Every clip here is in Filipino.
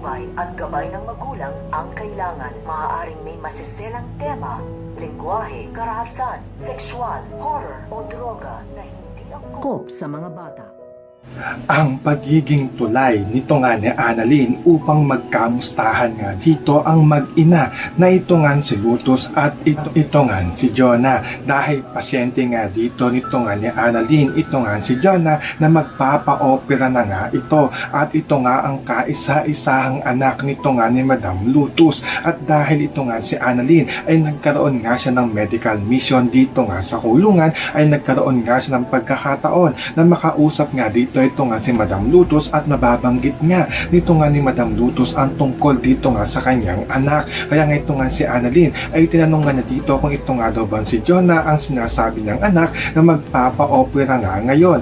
suportahan at gabay ng magulang ang kailangan. Maaaring may masiselang tema, lengguwahe, karahasan, sexual, horror o droga na hindi angkop sa mga bata. Ang pagiging tulay nito nga ni Annalyn upang magkamustahan nga dito ang mag-ina na ito nga si Lutus at ito nga si Jonah, dahil pasyente nga dito nito nga ni Annalyn, ito nga si Jonah na magpapa-opera na nga ito, at ito nga ang kaisa-isahang anak nito nga ni Madam Lutus. At dahil ito nga si Annalyn ay nagkaroon nga siya ng medical mission dito nga sa kulungan, ay nagkaroon nga siya ng pagkakataon na makausap nga dito ito nga si Madam Lutus, at mababanggit nga nito nga ni Madam Lutus ang tungkol dito nga sa kanyang anak. Kaya nga ito nga si Annalyn ay tinanong nga na dito kung ito nga daw ba si Jonah ang sinasabi niyang anak na magpapa-opera nga ngayon,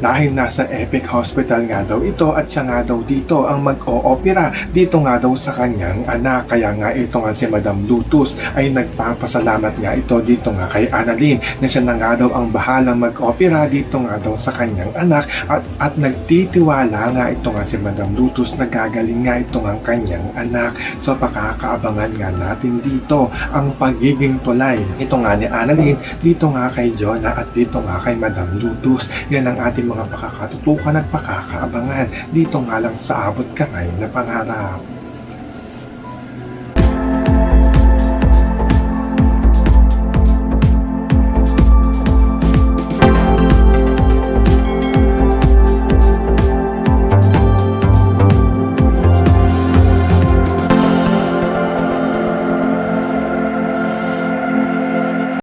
dahil nasa Epic Hospital nga daw ito at siya nga daw dito ang mag-o-opera dito nga daw sa kanyang anak. Kaya nga ito nga si Madam Lutus ay nagpapasalamat nga ito dito nga kay Annalyn na siya na nga daw ang bahalang mag-opera dito nga daw sa kanyang anak, at nagtitiwala nga ito nga si Madam Lutus na gagaling nga ito nga kanyang anak. So pakakaabangan nga natin dito ang pagiging tulay ito nga ni Annalyn dito nga kay Jonah at dito nga kay Madam Lutus. Yan ang ating mga pakakatutukan at pakakaabangan dito nga lang sa Abot Kamay na Pangarap.